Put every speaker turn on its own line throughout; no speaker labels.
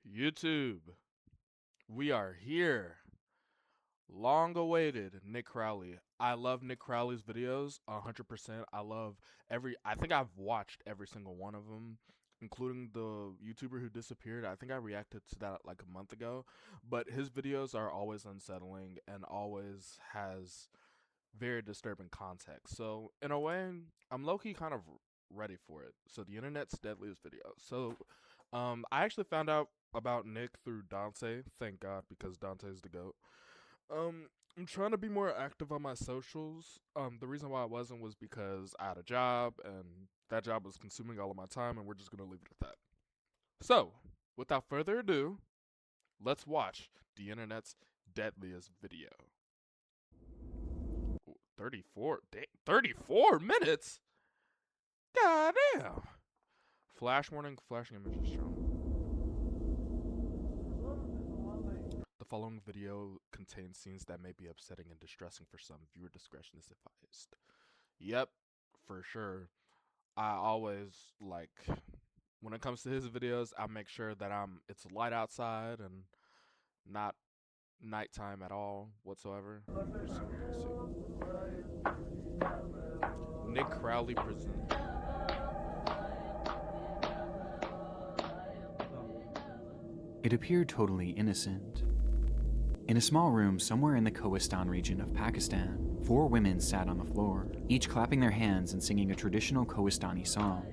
YouTube, we are here. Long awaited Nick Crowley. I love Nick Crowley's videos 100%. I think I've watched every single one of them, including the YouTuber who disappeared. I think I reacted to that like a month ago. But his videos are always unsettling and always has very disturbing context. So, in a way, I'm low key kind of ready for it. So, the internet's deadliest video. So, I actually found out about Nick through Dante. Thank God, because Dante's the GOAT. I'm trying to be more active on my socials. The reason why I wasn't was because I had a job, and that job was consuming all of my time, and we're just gonna leave it at that. So, without further ado, let's watch the internet's deadliest video. Ooh, 34 minutes? God damn. Flash warning, flashing images shown. The following video contains scenes that may be upsetting and distressing for some. Viewer discretion is advised. Yep, for sure. I always, when it comes to his videos, I make sure that it's light outside and not nighttime at all whatsoever. Let's see. Nick Crowley presents.
It appeared totally innocent. In a small room somewhere in the Kohistan region of Pakistan, 4 women sat on the floor, each clapping their hands and singing a traditional Kohistani song.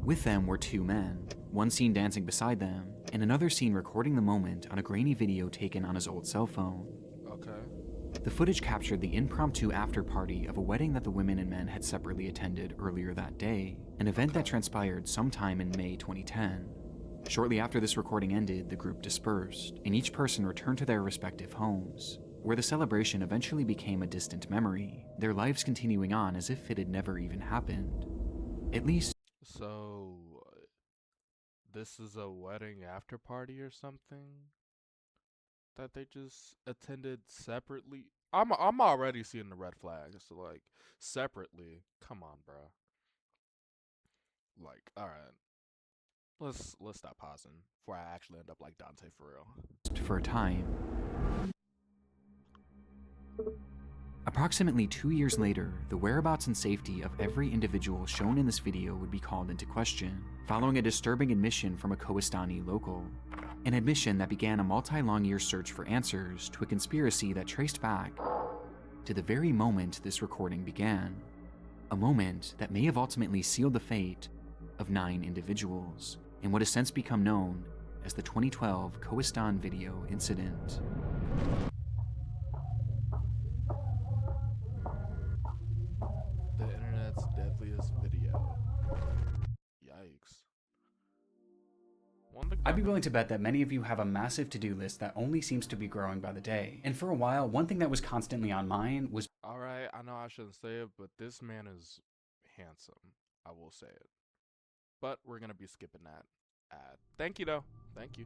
With them were 2 men, one seen dancing beside them, and another seen recording the moment on a grainy video taken on his old cell phone.
Okay.
The footage captured the impromptu after-party of a wedding that the women and men had separately attended earlier that day, an event that transpired sometime in May 2010. Shortly after this recording ended, the group dispersed, and each person returned to their respective homes, where the celebration eventually became a distant memory, their lives continuing on as if it had never even happened. At least.
So, this is a wedding after party or something that they just attended separately? I'm already seeing the red flags. So, separately. Come on, bro. All right. Let's stop pausing before I actually end up like Dante for real.
For a time. Approximately 2 years later, the whereabouts and safety of every individual shown in this video would be called into question, following a disturbing admission from a Kohistani local. An admission that began a multi-long-year search for answers to a conspiracy that traced back to the very moment this recording began. A moment that may have ultimately sealed the fate of 9 individuals, in what has since become known as the 2012 Kohistan video incident.
The internet's deadliest video. Yikes.
I'd be willing to bet that many of you have a massive to-do list that only seems to be growing by the day. And for a while, one thing that was constantly on mine was...
Alright, I know I shouldn't say it, but this man is handsome. I will say it. But we're gonna be skipping that ad. Thank you though. Thank you.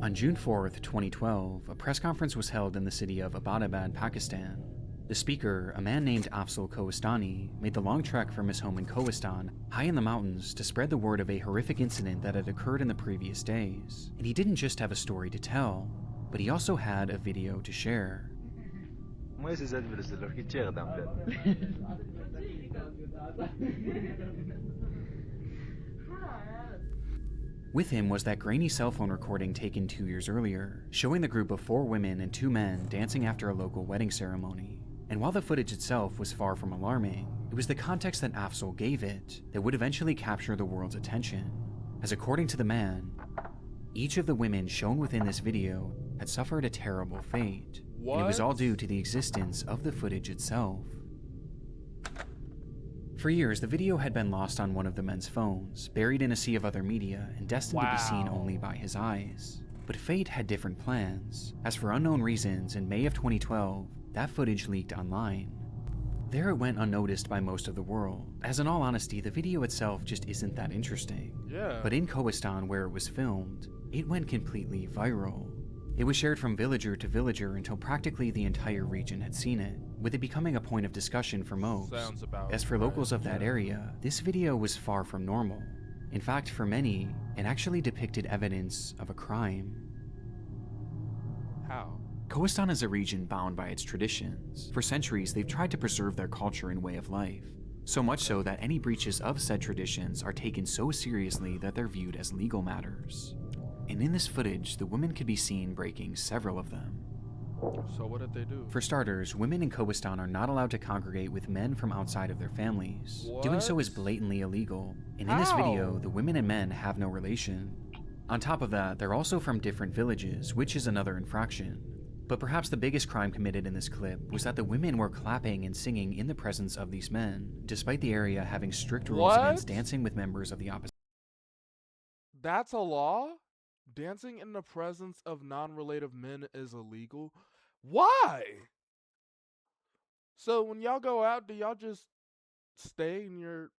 On June 4th, 2012, a press conference was held in the city of Abbottabad, Pakistan. The speaker, a man named Afzal Kohistani, made the long trek from his home in Kohistan, high in the mountains, to spread the word of a horrific incident that had occurred in the previous days. And he didn't just have a story to tell, but he also had a video to share. With him was that grainy cell phone recording taken 2 years earlier, showing the group of 4 women and 2 men dancing after a local wedding ceremony. And while the footage itself was far from alarming, it was the context that Afzal gave it that would eventually capture the world's attention. As according to the man, each of the women shown within this video had suffered a terrible fate.
What?
And it was all due to the existence of the footage itself. For years, the video had been lost on one of the men's phones, buried in a sea of other media, and destined to be seen only by his eyes. But fate had different plans, as for unknown reasons, in May of 2012, that footage leaked online. There it went unnoticed by most of the world, as in all honesty, the video itself just isn't that interesting.
Yeah.
But in Kohistan, where it was filmed, it went completely viral. It was shared from villager to villager until practically the entire region had seen it, with it becoming a point of discussion for most.
Sounds about
As for
right.
locals of that area, this video was far from normal. In fact, for many, it actually depicted evidence of a crime.
How?
Kohistan is a region bound by its traditions. For centuries, they've tried to preserve their culture and way of life. So much so that any breaches of said traditions are taken so seriously that they're viewed as legal matters. And in this footage, the women could be seen breaking several of them.
So what did they do?
For starters, women in Kohistan are not allowed to congregate with men from outside of their families. Doing so is
What?
blatantly illegal, and in this video,
How?
the women and men have no relation. On top of that, they're also from different villages, which is another infraction. But perhaps the biggest crime committed in this clip was that the women were clapping and singing in the presence of these men, despite the area having strict rules against
What?
dancing with members of the opposite.
That's a law? Dancing in the presence of non-relative men is illegal? Why? So when y'all go out, do y'all just stay in your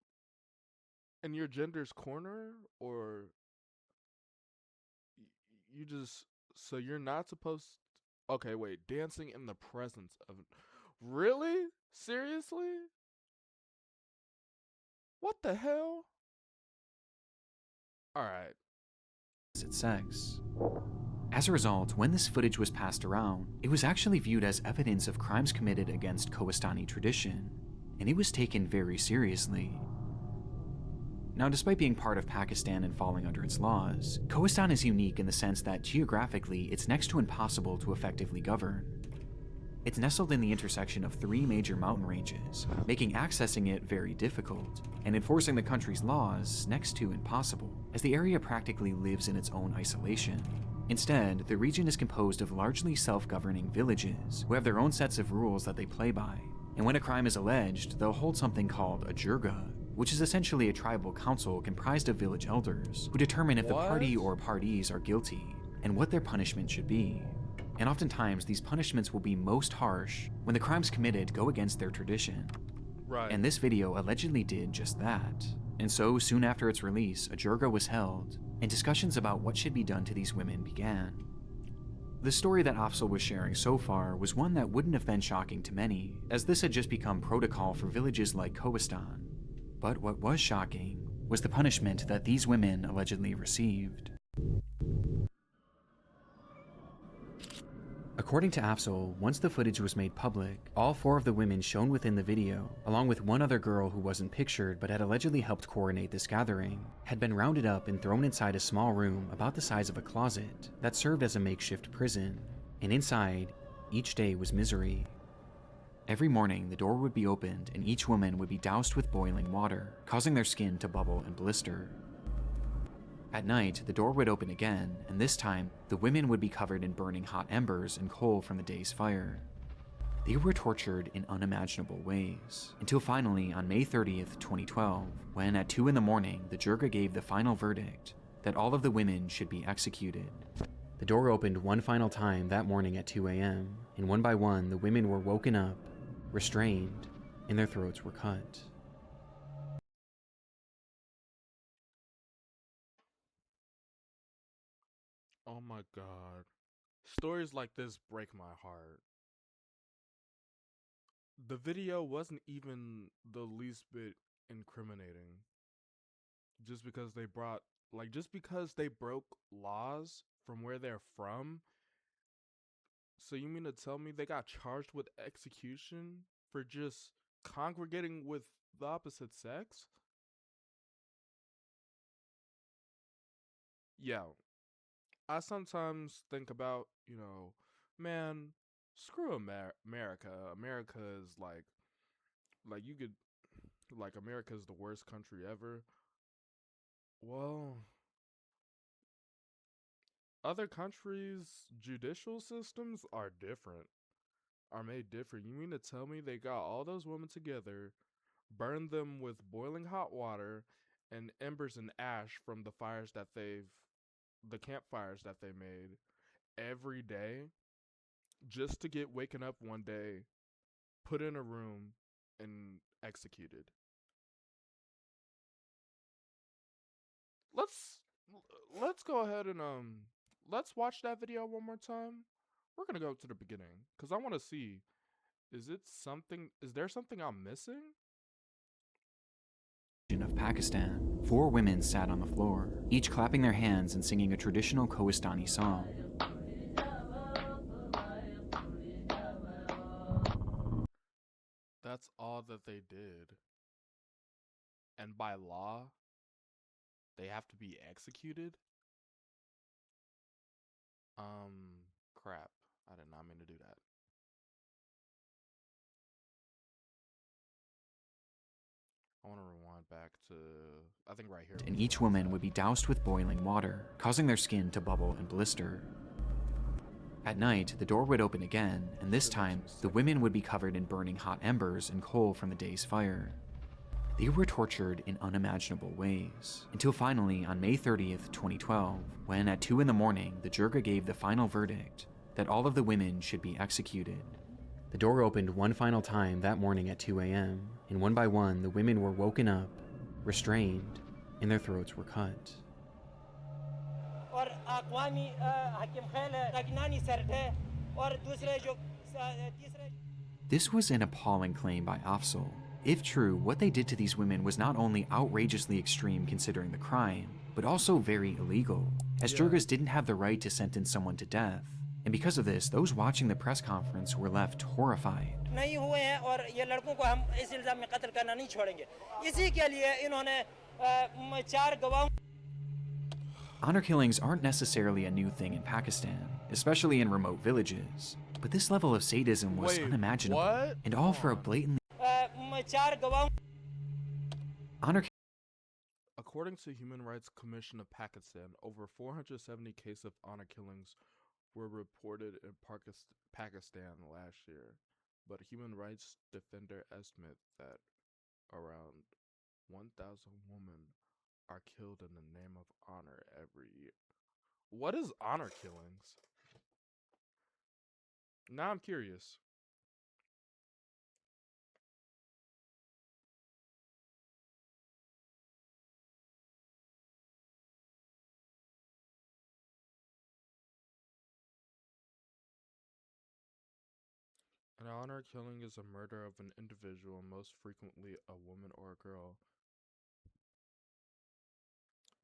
gender's corner, or you just, so you're not supposed, okay, wait, dancing in the presence of, really? Seriously? What the hell? All right.
Sex. As a result, when this footage was passed around, it was actually viewed as evidence of crimes committed against Kohistani tradition, and it was taken very seriously. Now, despite being part of Pakistan and falling under its laws, Kohistan is unique in the sense that geographically it's next to impossible to effectively govern. It's nestled in the intersection of 3 major mountain ranges, making accessing it very difficult, and enforcing the country's laws next to impossible, as the area practically lives in its own isolation. Instead, the region is composed of largely self-governing villages, who have their own sets of rules that they play by, and when a crime is alleged, they'll hold something called a jirga, which is essentially a tribal council comprised of village elders, who determine if the party or parties are guilty, and what their punishment should be. And oftentimes, these punishments will be most harsh when the crimes committed go against their tradition.
Right.
And this video allegedly did just that. And so, soon after its release, a jirga was held, and discussions about what should be done to these women began. The story that Afzal was sharing so far was one that wouldn't have been shocking to many, as this had just become protocol for villages like Kohistan. But what was shocking was the punishment that these women allegedly received. According to Afzal, once the footage was made public, all 4 of the women shown within the video, along with one other girl who wasn't pictured but had allegedly helped coordinate this gathering, had been rounded up and thrown inside a small room about the size of a closet that served as a makeshift prison. And inside, each day was misery. Every morning, the door would be opened and each woman would be doused with boiling water, causing their skin to bubble and blister. At night, the door would open again, and this time, the women would be covered in burning hot embers and coal from the day's fire. They were tortured in unimaginable ways, until finally, on May 30th, 2012, when at 2 in the morning, the jirga gave the final verdict that all of the women should be executed. The door opened one final time that morning at 2 a.m., and one by one, the women were woken up, restrained, and their throats were cut.
Oh my god. Stories like this break my heart. The video wasn't even the least bit incriminating. Just because they brought, like, just because they broke laws from where they're from. So you mean to tell me they got charged with execution for just congregating with the opposite sex? Yeah, I sometimes think about, man, screw America. America is like you could, like, America is the worst country ever. Well, other countries' judicial systems are different, are made different. You mean to tell me they got all those women together, burned them with boiling hot water and embers and ash from the campfires that they made every day, just to get waken up one day, put in a room, and executed? Let's let's go ahead and let's watch that video one more time. We're gonna go to the beginning because I want to see. Is it something? Is there something I'm missing?
Of Pakistan, 4 women sat on the floor, each clapping their hands and singing a traditional Kohistani song.
That's all that they did. And by law, they have to be executed? Crap. I did not mean to do that. I want to rewind back to, I think right here.
And each woman would be doused with boiling water, causing their skin to bubble and blister. At night, the door would open again, and this time, the women would be covered in burning hot embers and coal from the day's fire. They were tortured in unimaginable ways, until finally on May 30th, 2012, when at 2 in the morning, the Jirga gave the final verdict that all of the women should be executed. The door opened one final time that morning at 2 a.m., and one by one, the women were woken up, restrained, and their throats were cut. This was an appalling claim by Afzal. If true, what they did to these women was not only outrageously extreme considering the crime, but also very illegal, as Jirgas didn't have the right to sentence someone to death. And because of this, those watching the press conference were left horrified. Honor killings aren't necessarily a new thing in Pakistan, especially in remote villages, but this level of sadism was unimaginable,
what?
and all for a blatantly honor.
According to Human Rights Commission of Pakistan, over 470 cases of honor killings were reported in Pakistan last year, but human rights defender estimate that around 1,000 women are killed in the name of honor every year. What is honor killings? Now I'm curious. An honor killing is a murder of an individual, most frequently a woman or a girl,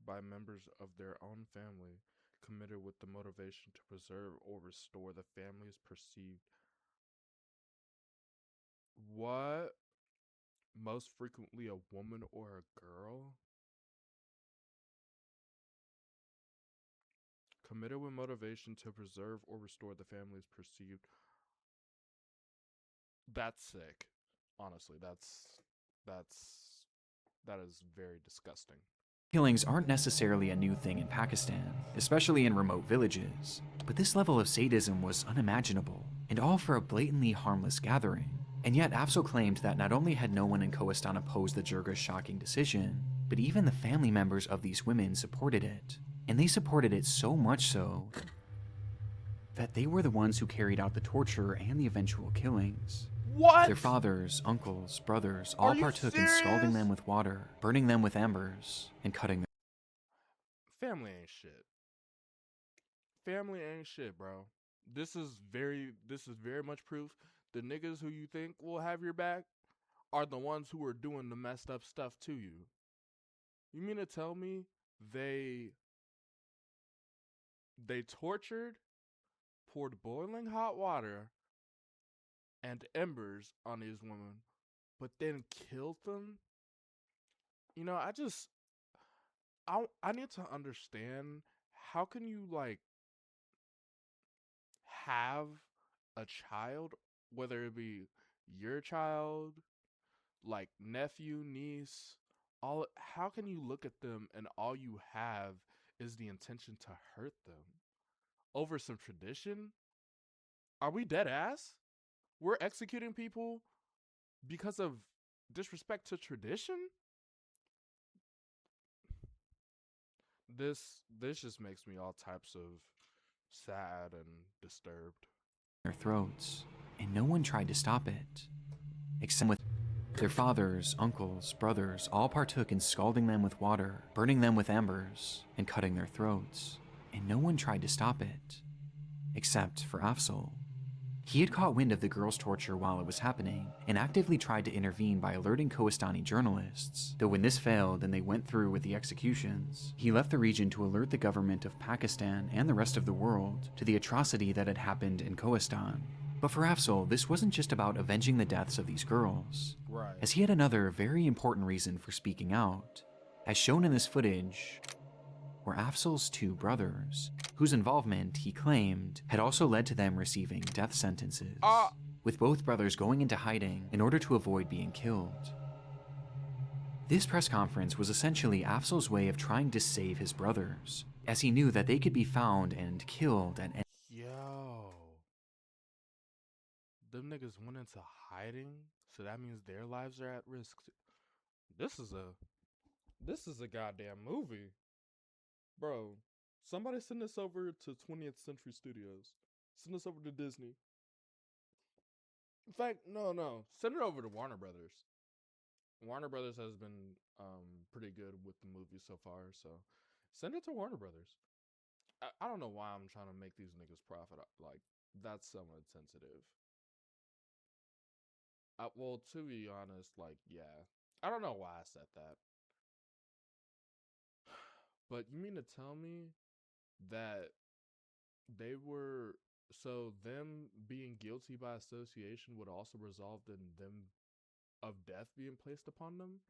by members of their own family, committed with the motivation to preserve or restore the family's perceived. What? Most frequently a woman or a girl? Committed with motivation to preserve or restore the family's perceived. That's sick. Honestly, that is very disgusting.
Killings aren't necessarily a new thing in Pakistan, especially in remote villages, but this level of sadism was unimaginable, and all for a blatantly harmless gathering. And yet Afzal claimed that not only had no one in Kohistan opposed the Jirga's shocking decision, but even the family members of these women supported it. And they supported it so much so that they were the ones who carried out the torture and the eventual killings.
What?
Their fathers, uncles, brothers all partook in scalding them with water, burning them with embers, and cutting them.
Family ain't shit. Family ain't shit, bro. This is very much proof the niggas who you think will have your back are the ones who are doing the messed up stuff to you. You mean to tell me they tortured, poured boiling hot water and embers on these women, but then killed them? You know, I need to understand, how can you like have a child, whether it be your child, like nephew, niece, how can you look at them and all you have is the intention to hurt them over some tradition? Are we dead ass? We're executing people because of disrespect to tradition? This just makes me all types of sad and disturbed.
Their throats, and no one tried to stop it, except with their fathers, uncles, brothers all partook in scalding them with water, burning them with embers, and cutting their throats. and no one tried to stop it. Except for Afzal. He had caught wind of the girls' torture while it was happening, and actively tried to intervene by alerting Kohistani journalists, though when this failed and they went through with the executions, he left the region to alert the government of Pakistan and the rest of the world to the atrocity that had happened in Kohistan. But for Afzal, this wasn't just about avenging the deaths of these girls,
Right.
as he had another very important reason for speaking out. As shown in this footage, were Afzal's two brothers, whose involvement, he claimed, had also led to them receiving death sentences, with both brothers going into hiding in order to avoid being killed. This press conference was essentially Afzal's way of trying to save his brothers, as he knew that they could be found and killed at any.
Yo. Them niggas went into hiding, so that means their lives are at risk. This is a goddamn movie. Bro, somebody send this over to 20th Century Studios. Send this over to Disney. In fact, no. Send it over to Warner Brothers. Warner Brothers has been pretty good with the movie so far, so send it to Warner Brothers. I don't know why I'm trying to make these niggas profit. Like, that's somewhat sensitive. Well, to be honest, like, yeah. I don't know why I said that. But you mean to tell me that they were, so them being guilty by association would also result in them of death being placed upon them?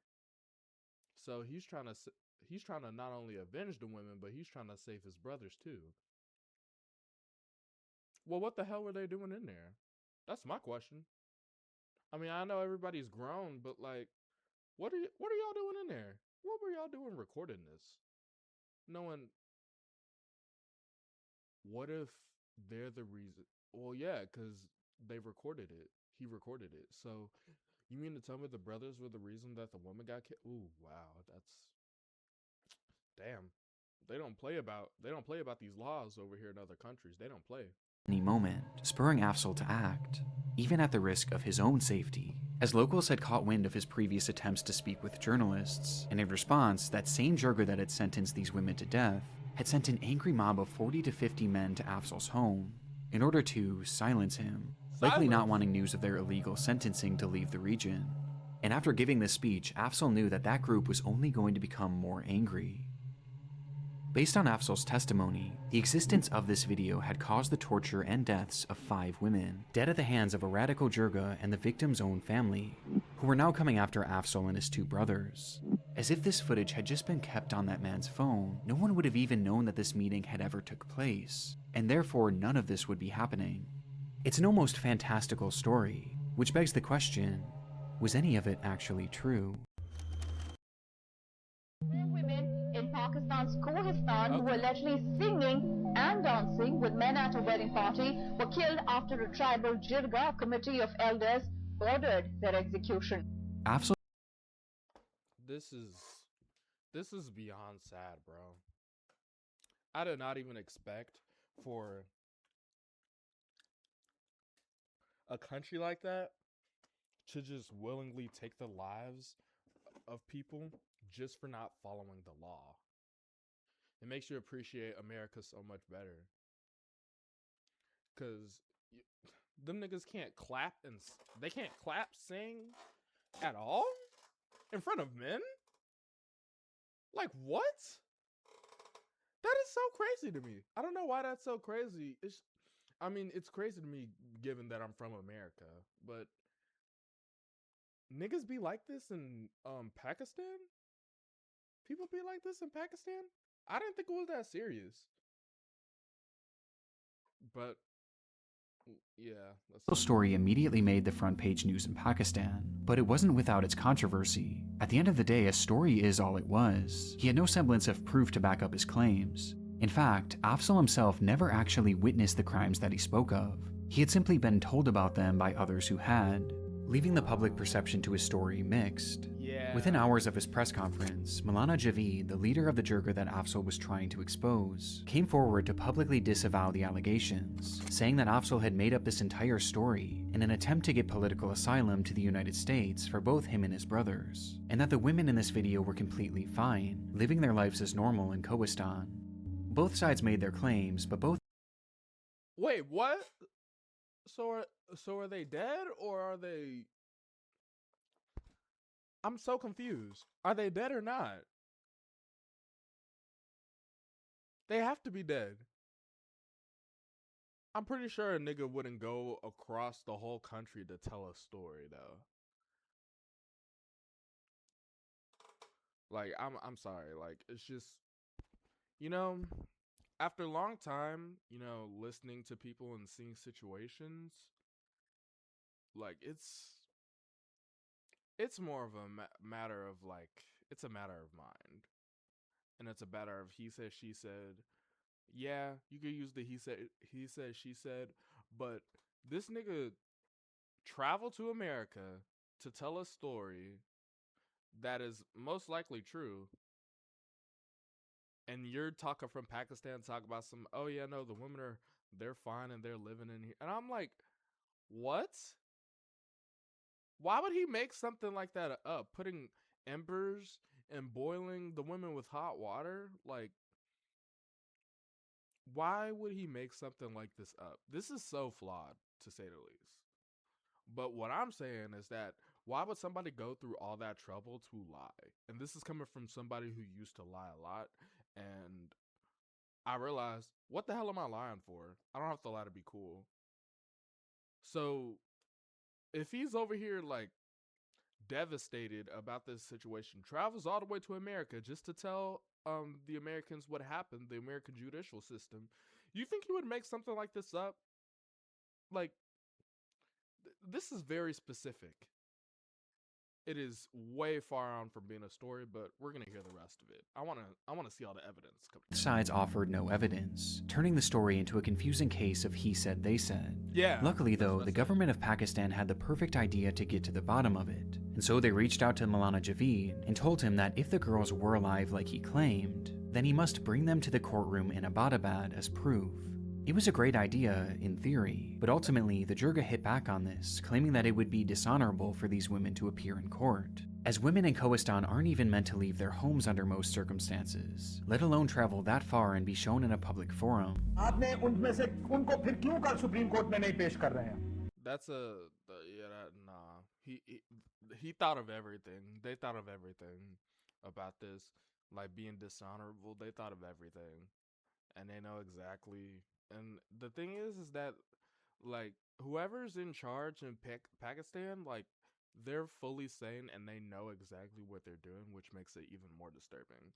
So he's trying to not only avenge the women, but he's trying to save his brothers too. Well, what the hell were they doing in there? That's my question. I mean, I know everybody's grown, but like, what are y'all doing in there? What were y'all doing recording this? Knowing, what if they're the reason? Well, yeah, because they recorded it. He recorded it. So you mean to tell me the brothers were the reason that the woman got killed? Ooh, wow, that's damn. They don't play about these laws over here in other countries. They don't play.
Any moment, spurring Afzal to act, even at the risk of his own safety, as locals had caught wind of his previous attempts to speak with journalists, and in response, that same juror that had sentenced these women to death had sent an angry mob of 40 to 50 men to Afzal's home in order to silence him, likely not wanting news of their illegal sentencing to leave the region. And after giving this speech, Afzal knew that that group was only going to become more angry. Based on Afzal's testimony, the existence of this video had caused the torture and deaths of 5 women, dead at the hands of a radical Jirga and the victim's own family, who were now coming after Afzal and his 2 brothers. As if this footage had just been kept on that man's phone, no one would have even known that this meeting had ever took place, and therefore none of this would be happening. It's an almost fantastical story, which begs the question, was any of it actually true?
Women in Pakistan's Kohistan who were allegedly singing and dancing with men at a wedding party were killed after a tribal Jirga committee of elders ordered their execution.
Afzal.
This is beyond sad, bro. I did not even expect for a country like that to just willingly take the lives of people just for not following the law. It makes you appreciate America so much better. Cause them niggas can't clap they can't clap, sing at all in front of men. Like what? That is so crazy to me. I don't know why that's so crazy. It's crazy to me given that I'm from America, but niggas be like this in Pakistan? People be like this in Pakistan? I didn't think it was that serious. But yeah,
The story immediately made the front page news in Pakistan, but it wasn't without its controversy. At the end of the day, a story is all it was. He had no semblance of proof to back up his claims. In fact, Afzal himself never actually witnessed the crimes that he spoke of. He had simply been told about them by others who had, leaving the public perception to his story mixed.
yeah.
Within hours of his press conference, Maulana Javeed, the leader of the Jirga that Afzal was trying to expose, came forward to publicly disavow the allegations, saying that Afzal had made up this entire story in an attempt to get political asylum to the United States for both him and his brothers, and that the women in this video were completely fine, living their lives as normal in Kohistan.
Both sides made their claims, but both
Wait, what? So are they dead or are they? I'm so confused. Are they dead or not? They have to be dead. I'm pretty sure a nigga wouldn't go across the whole country to tell a story though. Like I'm sorry. Like it's just you know, after a long time, listening to people and seeing situations, like it's more of a matter of like it's a matter of mind, and it's a matter of he said she said. Yeah, you could use the he said she said, but this nigga traveled to America to tell a story that is most likely true. And you're talking from Pakistan, talk about some, oh yeah, no, the women they're fine and they're living in here. And I'm like, what? Why would he make something like that up? Putting embers and boiling the women with hot water? Like, why would he make something like this up? This is so flawed, to say the least. But what I'm saying is that why would somebody go through all that trouble to lie? And this is coming from somebody who used to lie a lot. And I realized, what the hell am I lying for? I don't have to lie to be cool. So if he's over here like devastated about this situation, travels all the way to America just to tell the Americans what happened, the American judicial system, you think he would make something like this up? Like, this is very specific. It is way far on from being a story, but we're gonna hear the rest of it. I wanna see all the evidence.
both sides offered no evidence, turning the story into a confusing case of he said, they said.
Yeah.
Luckily though, the government of Pakistan had the perfect idea to get to the bottom of it, and so they reached out to Maulana Javeed and told him that if the girls were alive like he claimed, then he must bring them to the courtroom in Abbottabad as proof. It was a great idea, in theory, but ultimately the Jirga hit back on this, claiming that it would be dishonorable for these women to appear in court, as women in Khoistan aren't even meant to leave their homes under most circumstances, let alone travel that far and be shown in a public forum.
That's nah. He thought of everything. They thought of everything about this, like being dishonorable. They thought of everything, and they know exactly. And the thing is that like whoever's in charge in Pakistan, like they're fully sane and they know exactly what they're doing, which makes it even more disturbing.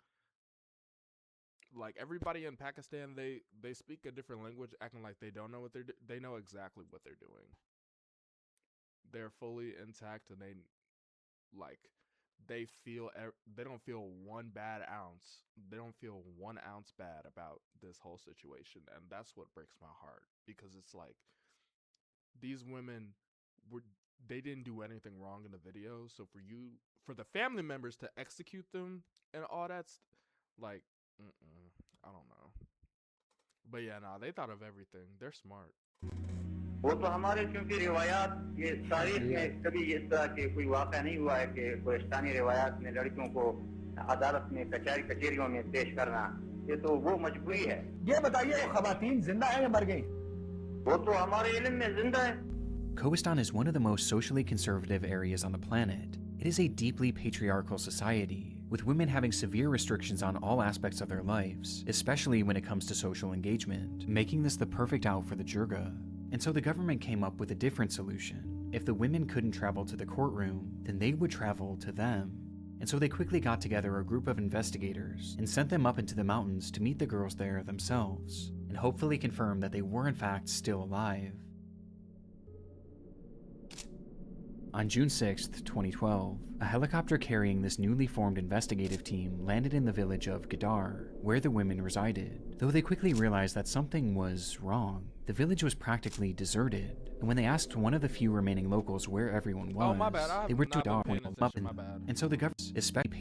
Like everybody in Pakistan, they speak a different language, acting like they don't know what they know exactly what they're doing. They're fully intact, and they they don't feel one bad ounce. They don't feel 1 ounce bad about this whole situation, and that's what breaks my heart, because it's like these women they didn't do anything wrong in the video. So for the family members to execute them and all that's like, I don't know. But yeah, nah, they thought of everything. They're smart.
वो तो हमारे क्योंकि रिवायात ये तारीख में कभी इस तरह के कोई वाक़या नहीं हुआ है कि कोहिस्तानी रिवायात में लड़कियों को अदालत में कचहरियों में पेश करना, ये तो वो मजबूरी है। ये बताइए वो ख़वातीन जिंदा हैं या मर गई? वो तो हमारे इल्म में जिंदा है।
Khoistan is one of the most socially conservative areas on the planet. It is a deeply patriarchal society, with women having severe restrictions on all aspects of their lives, especially when it comes to social engagement, making this the perfect out for the Jirga. And so the government came up with a different solution. If the women couldn't travel to the courtroom, then they would travel to them. And so they quickly got together a group of investigators and sent them up into the mountains to meet the girls there themselves, and hopefully confirm that they were in fact still alive. On June 6, 2012, a helicopter carrying this newly formed investigative team landed in the village of Gadar, where the women resided, though they quickly realized that something was wrong. The village was practically deserted, and when they asked one of the few remaining locals where everyone was,
my bad.
they were too dark
My bad.
and so the government, especially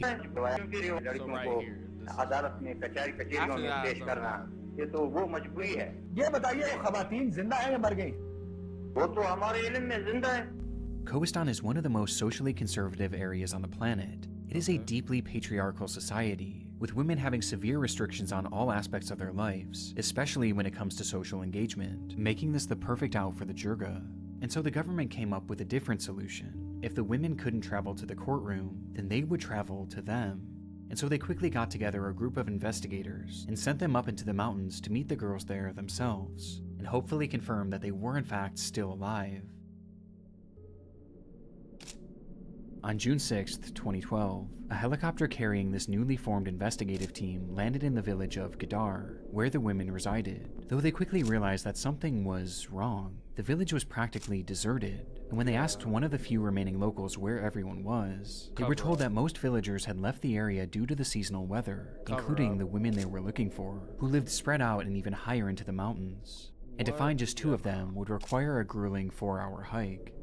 Khoistan is one of the most socially conservative areas on the planet. It is a deeply patriarchal society, with women having severe restrictions on all aspects of their lives, especially when it comes to social engagement, making this the perfect out for the Jirga. And so the government came up with a different solution. If the women couldn't travel to the courtroom, then they would travel to them. And so they quickly got together a group of investigators and sent them up into the mountains to meet the girls there themselves, and hopefully confirm that they were in fact still alive. On June 6, 2012, a helicopter carrying this newly formed investigative team landed in the village of Gadar, where the women resided, though they quickly realized that something was wrong. The village was practically deserted, and when they asked one of the few remaining locals where everyone was, they were told that most villagers had left the area due to the seasonal weather, including the women they were looking for, who lived spread out and even higher into the mountains. And to find just 2 of them would require a grueling 4-hour hike.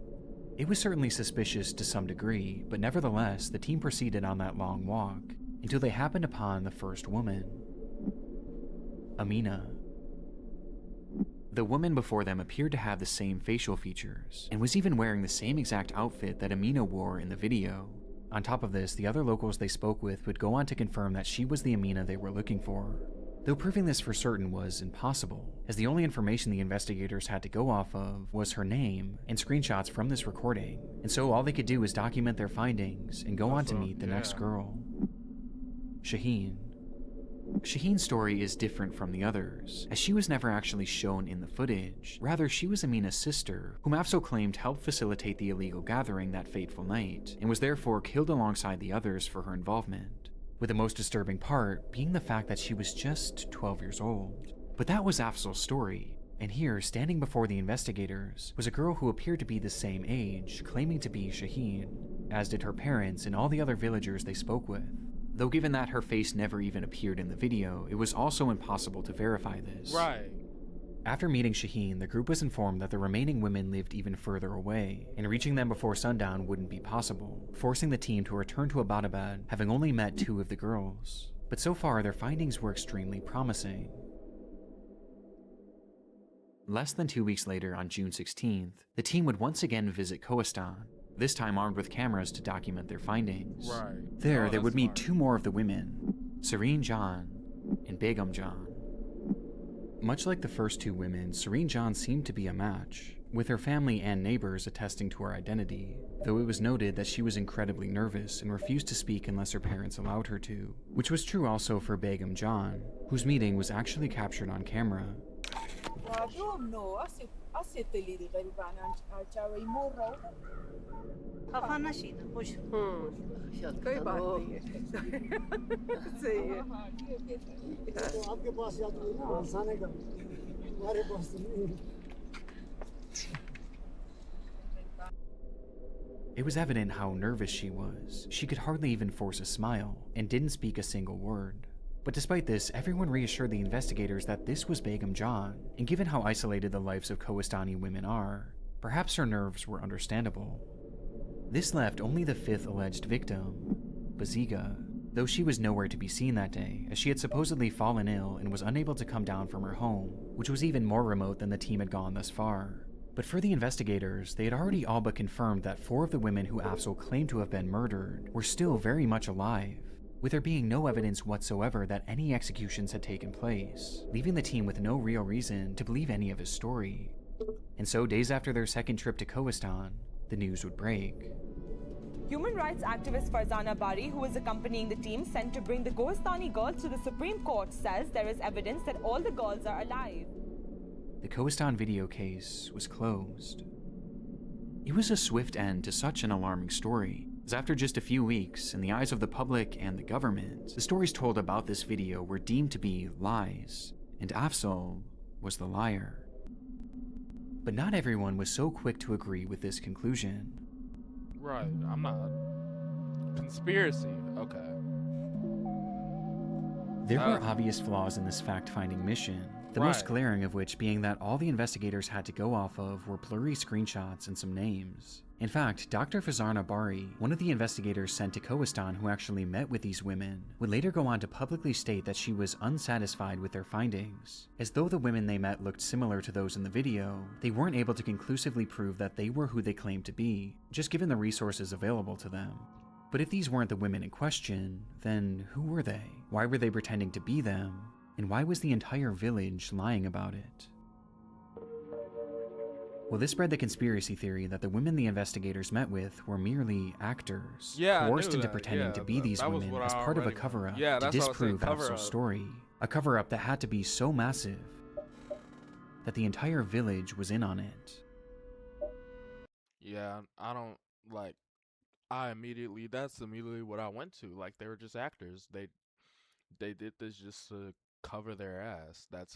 It was certainly suspicious to some degree, but nevertheless, the team proceeded on that long walk until they happened upon the first woman, Amina. The woman before them appeared to have the same facial features, and was even wearing the same exact outfit that Amina wore in the video. On top of this, the other locals they spoke with would go on to confirm that she was the Amina they were looking for, though proving this for certain was impossible, as the only information the investigators had to go off of was her name and screenshots from this recording, and so all they could do was document their findings and go on to meet the next girl, Shaheen. Shaheen's story is different from the others, as she was never actually shown in the footage. Rather, she was Amina's sister, whom Afzal claimed helped facilitate the illegal gathering that fateful night, and was therefore killed alongside the others for her involvement, with the most disturbing part being the fact that she was just 12 years old. But that was Afzal's story, and here, standing before the investigators, was a girl who appeared to be the same age, claiming to be Shaheen, as did her parents and all the other villagers they spoke with. Though given that her face never even appeared in the video, it was also impossible to verify this.
Right.
After meeting Shaheen, the group was informed that the remaining women lived even further away, and reaching them before sundown wouldn't be possible, forcing the team to return to Abbottabad, having only met 2 of the girls. But so far, their findings were extremely promising. Less than 2 weeks later, on June 16th, the team would once again visit Kohistan, this time armed with cameras to document their findings.
Right.
There, they would meet 2 more of the women, Serene Jan and Begum Jan. Much like the first 2 women, Serene Jan seemed to be a match, with her family and neighbors attesting to her identity, though it was noted that she was incredibly nervous and refused to speak unless her parents allowed her to, which was true also for Begum Jan, whose meeting was actually captured on camera. It was evident how nervous she was. She could hardly even force a smile, and didn't speak a single word. But despite this, everyone reassured the investigators that this was Begum Jan, and given how isolated the lives of Kohistani women are, perhaps her nerves were understandable. This left only the 5th alleged victim, Baziga, though she was nowhere to be seen that day, as she had supposedly fallen ill and was unable to come down from her home, which was even more remote than the team had gone thus far. But for the investigators, they had already all but confirmed that 4 of the women who Afzal claimed to have been murdered were still very much alive, with there being no evidence whatsoever that any executions had taken place, leaving the team with no real reason to believe any of his story. And so, days after their second trip to Kohistan, the news would break.
Human rights activist Farzana Bari, who was accompanying the team sent to bring the Kohistani girls to the Supreme Court, says there is evidence that all the girls are alive.
The Kohistan video case was closed. It was a swift end to such an alarming story, as after just a few weeks, in the eyes of the public and the government, the stories told about this video were deemed to be lies, and Afzal was the liar. But not everyone was so quick to agree with this conclusion.
Right. I'm not. Conspiracy. Okay.
There were obvious flaws in this fact-finding mission, the most glaring of which being that all the investigators had to go off of were blurry screenshots and some names. In fact, Dr. Farzana Bari, one of the investigators sent to Kohistan who actually met with these women, would later go on to publicly state that she was unsatisfied with their findings. As though the women they met looked similar to those in the video, they weren't able to conclusively prove that they were who they claimed to be, just given the resources available to them. But if these weren't the women in question, then who were they? Why were they pretending to be them? And why was the entire village lying about it? Well, this spread the conspiracy theory that the women the investigators met with were merely actors, coerced into pretending to be these women as part of a cover-up to disprove Afzal's story. A cover-up that had to be so massive that the entire village was in on it.
Yeah, I don't like. That's immediately what I went to. Like, they were just actors. They did this just to cover their ass. That's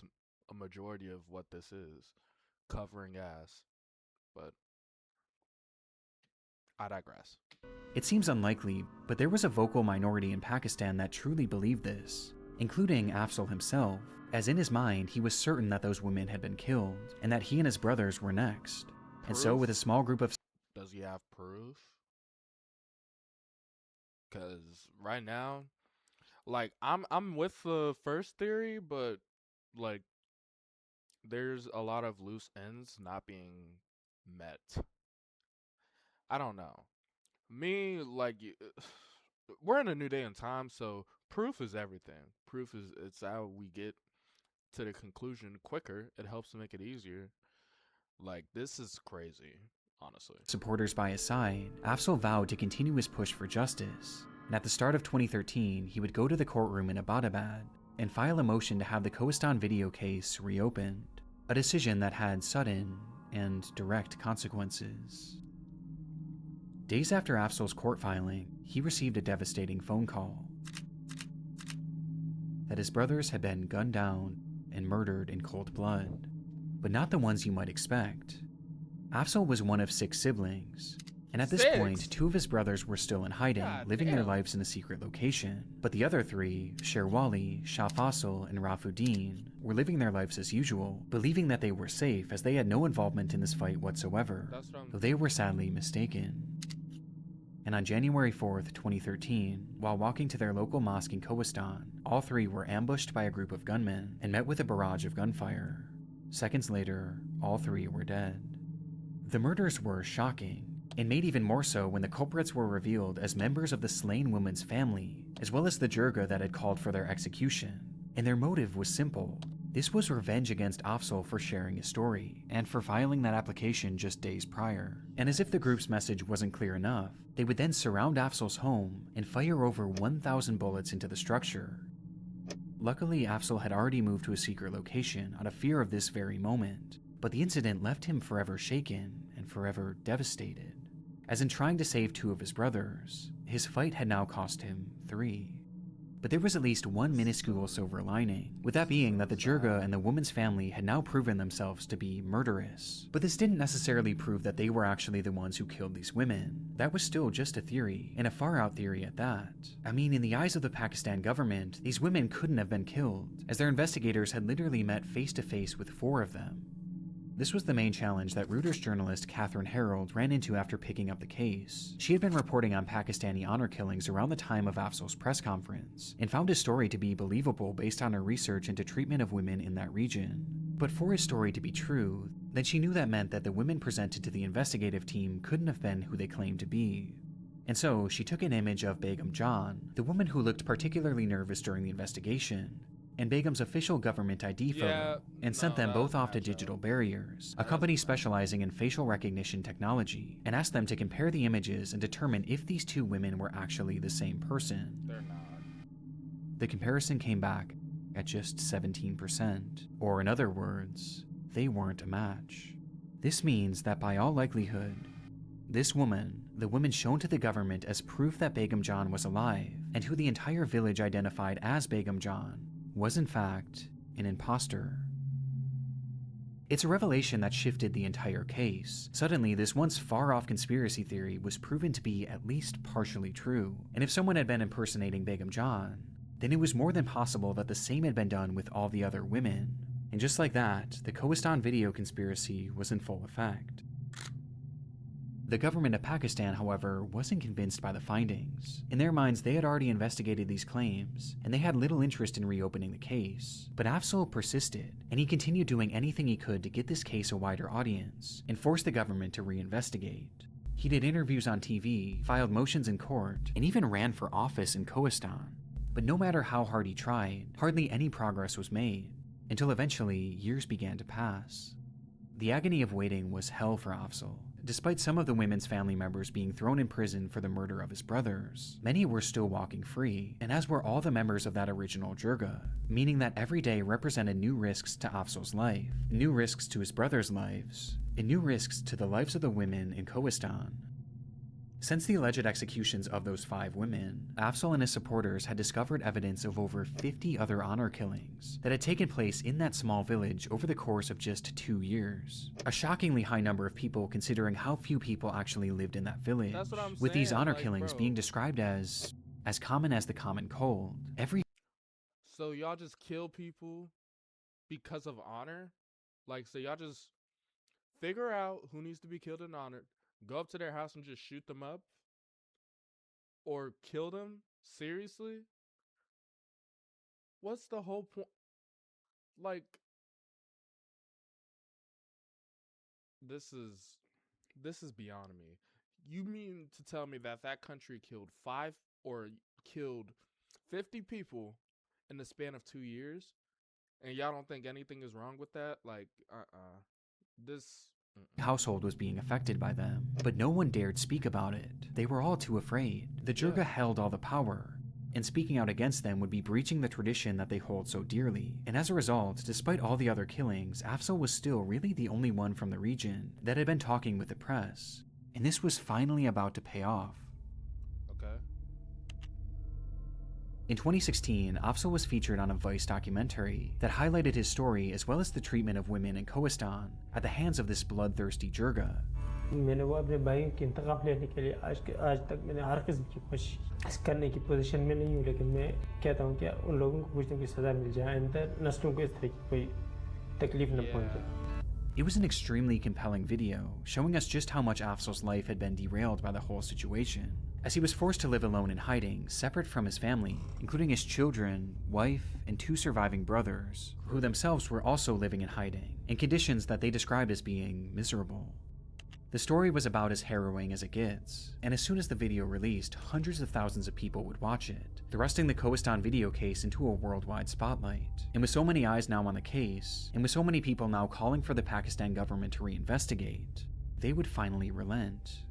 a majority of what this is, covering ass. But I digress.
It seems unlikely, but there was a vocal minority in Pakistan that truly believed this, including Afzal himself, as in his mind he was certain that those women had been killed, and that he and his brothers were next. And so with a small group of...
Does he have proof? Because right now, like, I'm with the first theory, but like, there's a lot of loose ends not being met. I don't know. Me, like, we're in a new day and time, so proof is everything. It's how we get to the conclusion quicker. It helps to make it easier. Like, this is crazy, honestly.
Supporters by his side, Afzal vowed to continue his push for justice, and at the start of 2013, he would go to the courtroom in Abbottabad and file a motion to have the Kohistan video case reopened, a decision that had sudden and direct consequences. Days after Afzal's court filing, he received a devastating phone call that his brothers had been gunned down and murdered in cold blood, but not the ones you might expect. Afzal was one of 6 siblings, and at this point, 2 of his brothers were still in hiding, living their lives in a secret location, but the other 3, Sherwali, Shah Faisal, and Rafuddin, were living their lives as usual, believing that they were safe as they had no involvement in this fight whatsoever, though they were sadly mistaken. And on January 4th, 2013, while walking to their local mosque in Kohistan, all 3 were ambushed by a group of gunmen and met with a barrage of gunfire. Seconds later, all 3 were dead. The murders were shocking, and made even more so when the culprits were revealed as members of the slain woman's family, as well as the jirga that had called for their execution. And their motive was simple. This was revenge against Afzal for sharing his story, and for filing that application just days prior. And as if the group's message wasn't clear enough, they would then surround Afzal's home and fire over 1,000 bullets into the structure. Luckily, Afzal had already moved to a secret location out of fear of this very moment, but the incident left him forever shaken and forever devastated. As in trying to save 2 of his brothers, his fight had now cost him 3. But there was at least one minuscule silver lining, with that being that the jirga and the woman's family had now proven themselves to be murderous. But this didn't necessarily prove that they were actually the ones who killed these women. That was still just a theory, and a far-out theory at that. I mean, in the eyes of the Pakistan government, these women couldn't have been killed, as their investigators had literally met face-to-face with 4 of them. This was the main challenge that Reuters journalist Catherine Harold ran into after picking up the case. She had been reporting on Pakistani honor killings around the time of Afzal's press conference, and found his story to be believable based on her research into treatment of women in that region. But for his story to be true, then she knew that meant that the women presented to the investigative team couldn't have been who they claimed to be. And so she took an image of Begum John, the woman who looked particularly nervous during the investigation, and Begum's official government ID photo, and sent them both off to Digital Barriers, a company specializing in facial recognition technology, and asked them to compare the images and determine if these 2 women were actually the same person.
They're not.
The comparison came back at just 17%, or in other words, they weren't a match. This means that by all likelihood, this woman, the woman shown to the government as proof that Begum John was alive, and who the entire village identified as Begum John, was in fact an imposter. It's a revelation that shifted the entire case. Suddenly, this once far-off conspiracy theory was proven to be at least partially true, and if someone had been impersonating Begum John, then it was more than possible that the same had been done with all the other women. And just like that, the Kohistan video conspiracy was in full effect. The government of Pakistan, however, wasn't convinced by the findings. In their minds, they had already investigated these claims, and they had little interest in reopening the case. But Afzal persisted, and he continued doing anything he could to get this case a wider audience, and force the government to reinvestigate. He did interviews on TV, filed motions in court, and even ran for office in Kohistan. But no matter how hard he tried, hardly any progress was made, until eventually years began to pass. The agony of waiting was hell for Afzal. Despite some of the women's family members being thrown in prison for the murder of his brothers, many were still walking free, and as were all the members of that original jirga, meaning that every day represented new risks to Afzal's life, new risks to his brothers' lives, and new risks to the lives of the women in Kohistan. Since the alleged executions of those 5 women, Afzal and his supporters had discovered evidence of over 50 other honor killings that had taken place in that small village over the course of just 2 years. A shockingly high number of people considering how few people actually lived in that village,
That's what I'm
with these
saying,
honor
like,
killings
bro.
being described as common as the common cold.
So y'all just kill people because of honor? Like, so y'all just figure out who needs to be killed in honor, go up to their house and just shoot them up? Or kill them? Seriously? What's the whole point? Like, this is beyond me. You mean to tell me that that country killed 5 or killed 50 people in the span of 2 years, and y'all don't think anything is wrong with that? Like, this
household was being affected by them, but no one dared speak about it. They were all too afraid. The jirga held all the power, and speaking out against them would be breaching the tradition that they hold so dearly. And as a result, despite all the other killings, Afzal was still really the only one from the region that had been talking with the press, and this was finally about to pay off.
Okay.
In 2016, Afzal was featured on a Vice documentary that highlighted his story as well as the treatment of women in Kohistan at the hands of this bloodthirsty jirga.
मैंने वो अपने भाइयों की इंतकाम लेने के लिए आज तक मैंने हर किस्म की कोशिश करने की पोजीशन में नहीं हूँ, लेकिन मैं कहता हूँ कि उन लोगों को कुछ न कुछ सज़ा मिल जाए, अंदर नस्लों को इस तरह की कोई तकलीफ न पहुँचे.
It was an extremely compelling video, showing us just how much Afzal's life had been derailed by the whole situation, as he was forced to live alone in hiding, separate from his family, including his children, wife, and 2 surviving brothers, who themselves were also living in hiding, in conditions that they described as being miserable. The story was about as harrowing as it gets, and as soon as the video released, hundreds of thousands of people would watch it, thrusting the Kohistan video case into a worldwide spotlight. And with so many eyes now on the case, and with so many people now calling for the Pakistan government to reinvestigate, they would finally relent.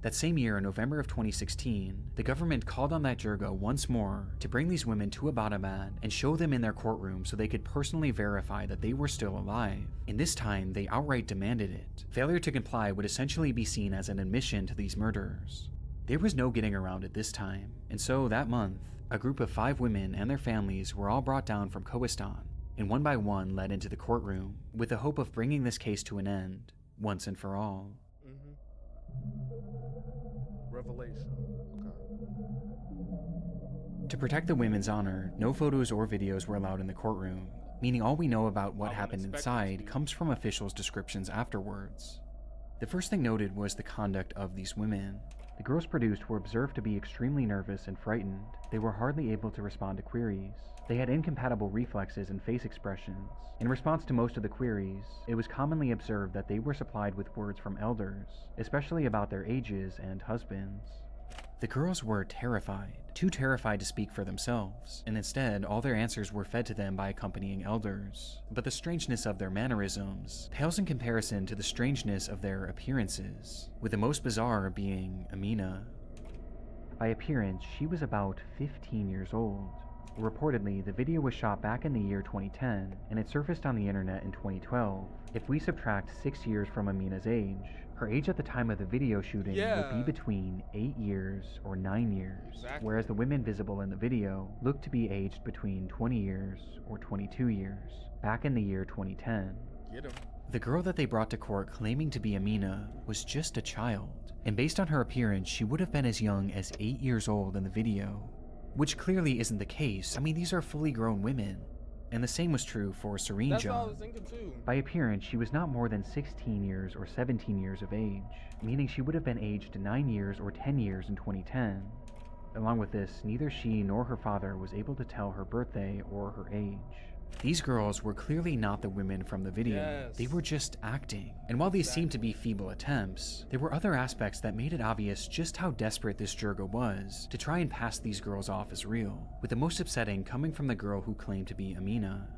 That same year, in November of 2016, the government called on that jirga once more to bring these women to Abbottabad and show them in their courtroom so they could personally verify that they were still alive. And this time, they outright demanded it. Failure to comply would essentially be seen as an admission to these murders. There was no getting around it this time, and so that month, a group of 5 women and their families were all brought down from Kohistan, and one by one led into the courtroom, with the hope of bringing this case to an end, once and for all.
Revelation. Okay.
To protect the women's honor, no photos or videos were allowed in the courtroom, meaning all we know about what happened inside comes from officials' descriptions afterwards. The first thing noted was the conduct of these women. The girls produced were observed to be extremely nervous and frightened. They were hardly able to respond to queries. They had incompatible reflexes and face expressions. In response to most of the queries, it was commonly observed that they were supplied with words from elders, especially about their ages and husbands. The girls were terrified, too terrified to speak for themselves, and instead all their answers were fed to them by accompanying elders. But the strangeness of their mannerisms pales in comparison to the strangeness of their appearances, with the most bizarre being Amina. By appearance, she was about 15 years old. Reportedly, the video was shot back in the year 2010, and it surfaced on the internet in 2012. If we subtract 6 years from Amina's age, her age at the time of the video shooting would be between 8 years or 9 years, whereas the women visible in the video looked to be aged between 20 years or 22 years, back in the year 2010.
Get him.
The girl that they brought to court claiming to be Amina was just a child, and based on her appearance, she would have been as young as 8 years old in the video. Which clearly isn't the case. I mean, these are fully grown women. And the same was true for Serene
That's
John.
what I was thinking too.
By appearance, she was not more than 16 years or 17 years of age, meaning she would have been aged 9 years or 10 years in 2010. Along with this, neither she nor her father was able to tell her birthday or her age. These girls were clearly not the women from the video.
Yes.
They were just acting. And while these seemed to be feeble attempts, there were other aspects that made it obvious just how desperate this Jirga was to try and pass these girls off as real, with the most upsetting coming from the girl who claimed to be Amina.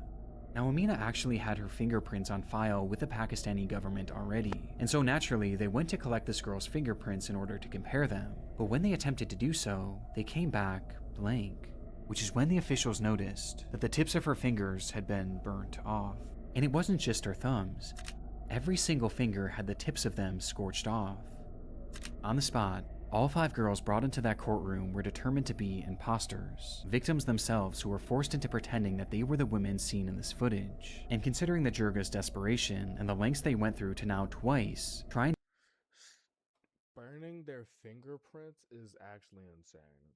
Now, Amina actually had her fingerprints on file with the Pakistani government already, and so naturally they went to collect this girl's fingerprints in order to compare them. But when they attempted to do so, they came back blank, which is when the officials noticed that the tips of her fingers had been burnt off. And it wasn't just her thumbs. Every single finger had the tips of them scorched off. On the spot, all 5 girls brought into that courtroom were determined to be imposters, victims themselves who were forced into pretending that they were the women seen in this footage. And considering the Jirga's desperation and the lengths they went through to now twice try and
Burning their fingerprints is actually insane.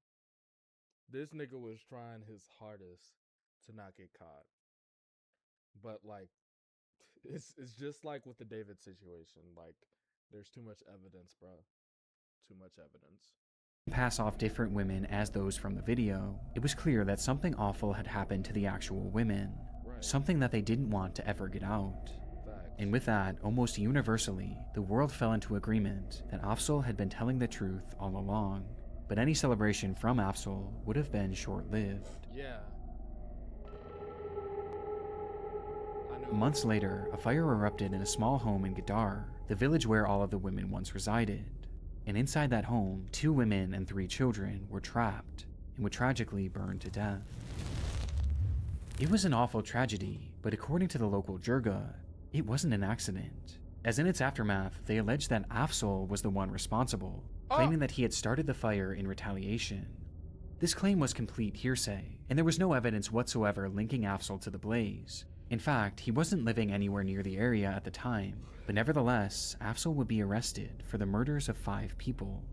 This nigga was trying his hardest to not get caught. But like it's just like with the David situation. Like there's too much evidence, bro. Too much evidence.
pass off different women as those from the video, it was clear that something awful had happened to the actual women.
Right.
Something that they didn't want to ever get out.
Facts.
And with that, almost universally, the world fell into agreement that Afzal had been telling the truth all along. But any celebration from Afzal would have been short-lived.
Yeah.
Months later, a fire erupted in a small home in Gadar, the village where all of the women once resided. And inside that home, 2 women and 3 children were trapped and would tragically burn to death. It was an awful tragedy, but according to the local Jirga, it wasn't an accident. As in its aftermath, they alleged that Afzal was the one responsible, claiming that he had started the fire in retaliation. This claim was complete hearsay, and there was no evidence whatsoever linking Afzal to the blaze. In fact, he wasn't living anywhere near the area at the time, but nevertheless, Afzal would be arrested for the murders of 5 people.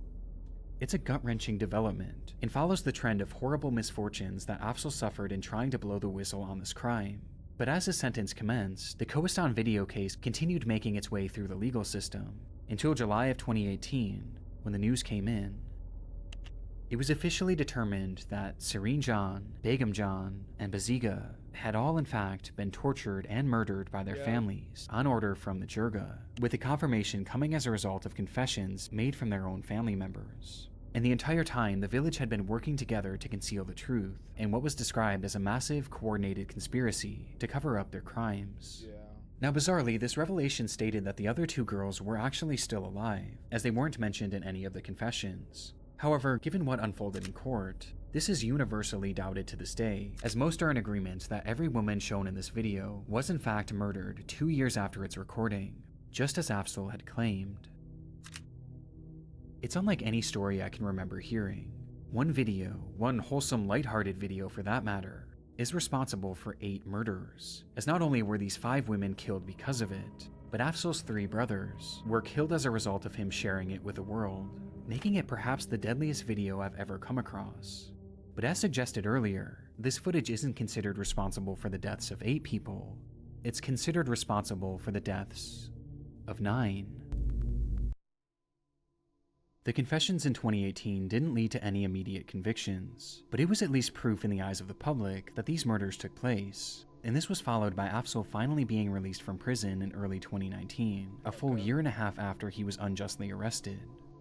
It's a gut-wrenching development, and follows the trend of horrible misfortunes that Afzal suffered in trying to blow the whistle on this crime. But as his sentence commenced, the Kohistan video case continued making its way through the legal system, until July of 2018, when the news came in. It was officially determined that Serene Jan, Begum Jan, and Baziga had all in fact been tortured and murdered by their families on order from the Jirga, with the confirmation coming as a result of confessions made from their own family members. And the entire time, the village had been working together to conceal the truth in what was described as a massive, coordinated conspiracy to cover up their crimes.
Yeah.
Now, bizarrely, this revelation stated that the other 2 girls were actually still alive, as they weren't mentioned in any of the confessions. However, given what unfolded in court, this is universally doubted to this day, as most are in agreement that every woman shown in this video was in fact murdered 2 years after its recording, just as Afzal had claimed. It's unlike any story I can remember hearing. One video, one wholesome, lighthearted video for that matter, is responsible for 8 murders, as not only were these 5 women killed because of it, but Afzal's 3 brothers were killed as a result of him sharing it with the world, making it perhaps the deadliest video I've ever come across. But as suggested earlier, this footage isn't considered responsible for the deaths of 8 people, it's considered responsible for the deaths of 9. The confessions in 2018 didn't lead to any immediate convictions, but it was at least proof in the eyes of the public that these murders took place, and this was followed by Afzal finally being released from prison in early 2019, a full year and a half after he was unjustly arrested.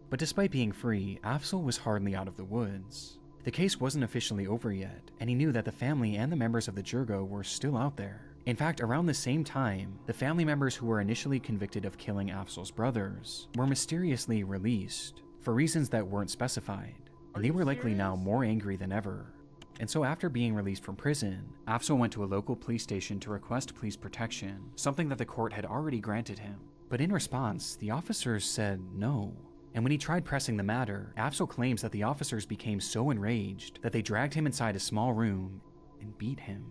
But despite being free, Afzal was hardly out of the woods. The case wasn't officially over yet, and he knew that the family and the members of the Jirga were still out there. In fact, around the same time, the family members who were initially convicted of killing Afzal's brothers were mysteriously released, for reasons that weren't specified, and they were likely now more angry than ever. And so after being released from prison, Afzal went to a local police station to request police protection, something that the court had already granted him. But in response, the officers said no. And when he tried pressing the matter, Afzal claims that the officers became so enraged that they dragged him inside a small room and beat him.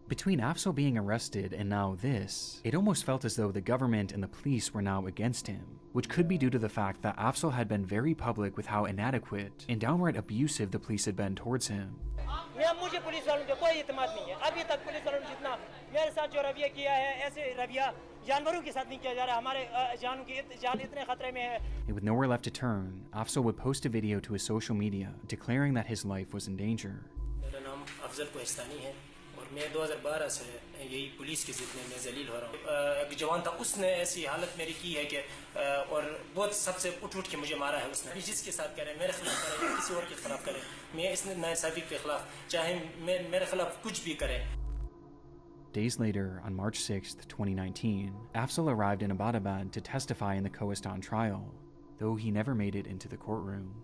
Between Afzal being arrested and now this, it almost felt as though the government and the police were now against him, which could be due to the fact that Afzal had been very public with how inadequate and downright abusive the police had been towards him. And with nowhere left to turn, Afzal would post a video to his social media declaring that his life was in danger.
मैं 2012 से यही police की जिद में मैं जलील हो रहा हूँ। एक जवान था, उसने ऐसी हालत मेरी की है कि और बहुत सबसे उठ के मुझे मारा है उसने। जिसके साथ करे, मेरे खिलाफ करे या किसी और के खिलाफ करे, मैं इस नाइंसाफी के खिलाफ, चाहे मेरे खिलाफ कुछ भी करे।
Days later, on March 6, 2019, Afzal arrived in Abbottabad to testify in the Kohistan trial, though he never made it into the courtroom.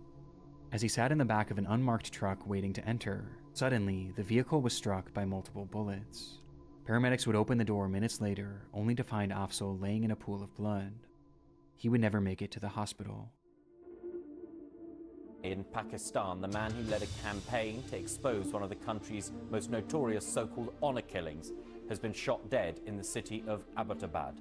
As he sat in the back of an unmarked truck waiting to enter, suddenly, the vehicle was struck by multiple bullets. Paramedics would open the door minutes later, only to find Afzal laying in a pool of blood. He would never make it to the hospital.
In Pakistan, the man who led a campaign to expose one of the country's most notorious so-called honor killings has been shot dead in the city of Abbottabad.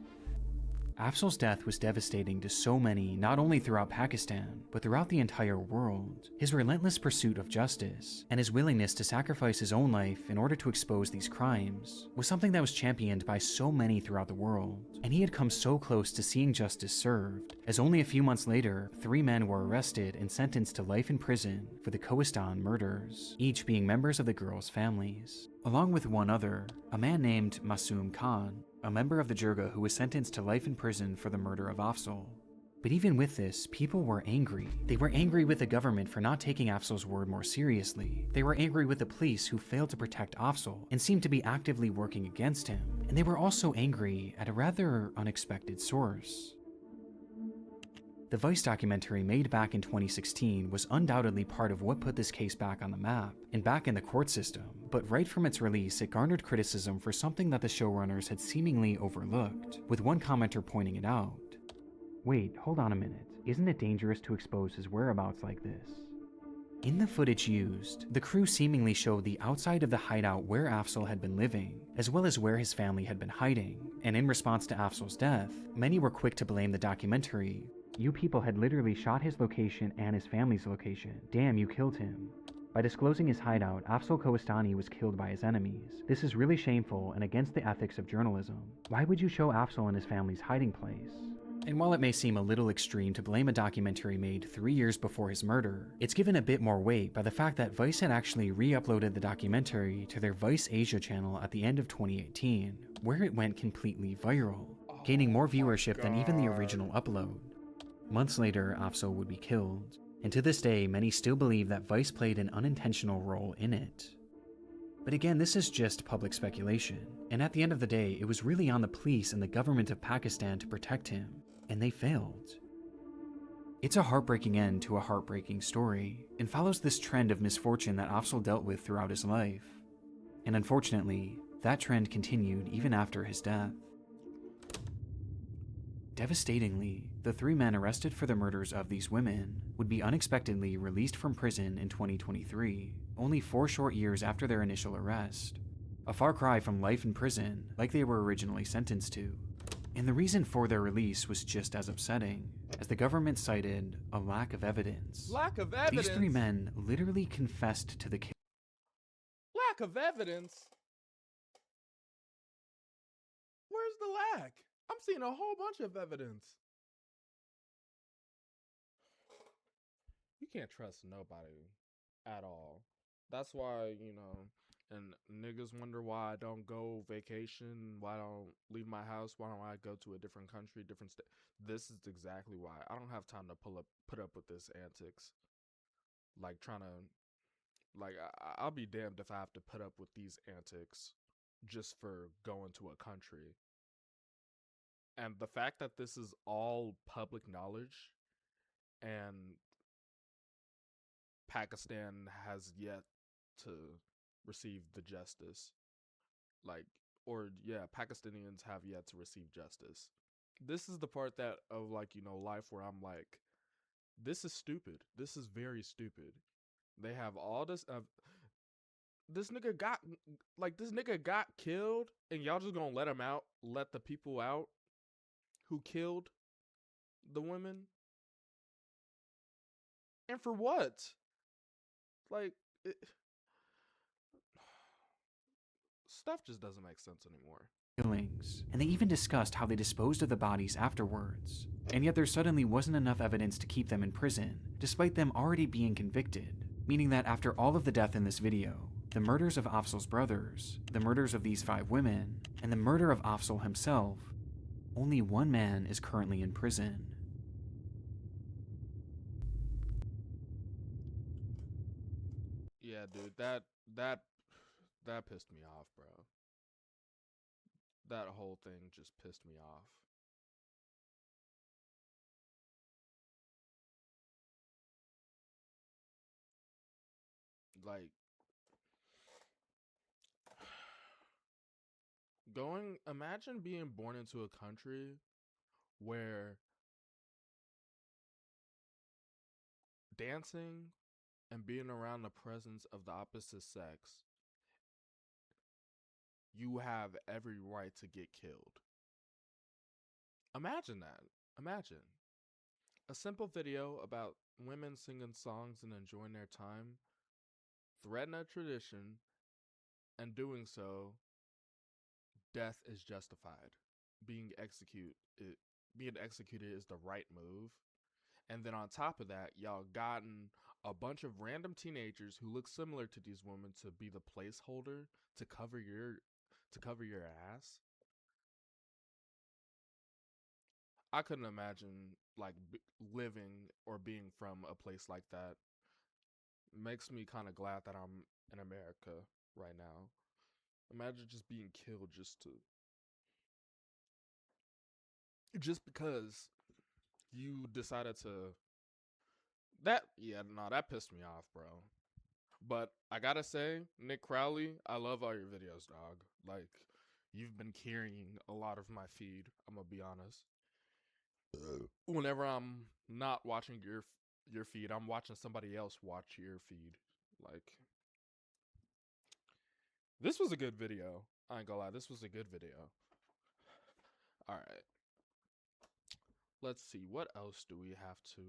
Afzal's death was devastating to so many, not only throughout Pakistan, but throughout the entire world. His relentless pursuit of justice, and his willingness to sacrifice his own life in order to expose these crimes, was something that was championed by so many throughout the world, and he had come so close to seeing justice served, as only a few months later, 3 men were arrested and sentenced to life in prison for the Kohistan murders, each being members of the girls' families. Along with one other, a man named Masoom Khan, a member of the Jirga who was sentenced to life in prison for the murder of Afzal. But even with this, people were angry. They were angry with the government for not taking Afzal's word more seriously. They were angry with the police who failed to protect Afzal and seemed to be actively working against him. And they were also angry at a rather unexpected source. The Vice documentary made back in 2016 was undoubtedly part of what put this case back on the map and back in the court system, but right from its release it garnered criticism for something that the showrunners had seemingly overlooked, with one commenter pointing it out. Wait, hold on a minute. Isn't it dangerous to expose his whereabouts like this? In the footage used, the crew seemingly showed the outside of the hideout where Afzal had been living, as well as where his family had been hiding, and in response to Afzal's death, many were quick to blame the documentary. You people had literally shot his location and his family's location. Damn, you killed him. By disclosing his hideout, Afzal Kohistani was killed by his enemies. This is really shameful and against the ethics of journalism. Why would you show Afzal and his family's hiding place? And while it may seem a little extreme to blame a documentary made 3 years before his murder, it's given a bit more weight by the fact that Vice had actually re-uploaded the documentary to their Vice Asia channel at the end of 2018, where it went completely viral, gaining more viewership than even the original upload. Months later, Afzal would be killed, and to this day, many still believe that Vice played an unintentional role in it. But again, this is just public speculation, and at the end of the day, it was really on the police and the government of Pakistan to protect him, and they failed. It's a heartbreaking end to a heartbreaking story, and follows this trend of misfortune that Afzal dealt with throughout his life. And unfortunately, that trend continued even after his death. Devastatingly, the 3 men arrested for the murders of these women would be unexpectedly released from prison in 2023, only 4 short years after their initial arrest. A far cry from life in prison, like they were originally sentenced to. And the reason for their release was just as upsetting, as the government cited a lack of evidence.
Lack of evidence?
These 3 men literally confessed to the killing.
Lack of evidence? Where's the lack? I'm seeing a whole bunch of evidence. You can't trust nobody at all. That's why, and niggas wonder why I don't go vacation, why I don't leave my house, why don't I go to a different country, different state. This is exactly why. I don't have time to put up with this antics. Like I'll be damned if I have to put up with these antics just for going to a country. And the fact that this is all public knowledge and Pakistan has yet to receive the justice. Pakistanians have yet to receive justice. This is the part that of life where I'm like, this is stupid. This is very stupid. They have all this this nigga got killed and y'all just gonna let him out, let the people out who killed the women? And for what? Stuff just doesn't make sense anymore.
Killings, and they even discussed how they disposed of the bodies afterwards. And yet there suddenly wasn't enough evidence to keep them in prison, despite them already being convicted, meaning that after all of the death in this video,
The murders of Afzal's brothers, the murders of these 5 women, and the murder of Afzal himself, only one man is currently in prison.
Yeah, dude, that pissed me off, bro. That whole thing just pissed me off. Like, imagine being born into a country where dancing and being around the presence of the opposite sex, you have every right to get killed. Imagine that. Imagine a simple video about women singing songs and enjoying their time threaten a tradition, and doing so, death is justified. Being executed, being executed is the right move. And then on top of that, y'all gotten a bunch of random teenagers who look similar to these women to be the placeholder to cover your ass. I couldn't imagine like living or being from a place like that. Makes me kind of glad that I'm in America right now. Imagine just being killed just because you decided to that pissed me off, bro. But I gotta say, Nick Crowley, I love all your videos, dog. Like, you've been carrying a lot of my feed. I'm gonna be honest. Whenever I'm not watching your feed, I'm watching somebody else watch your feed. Like, this was a good video. I ain't gonna lie, this was a good video. All right. Let's see, what else do we have to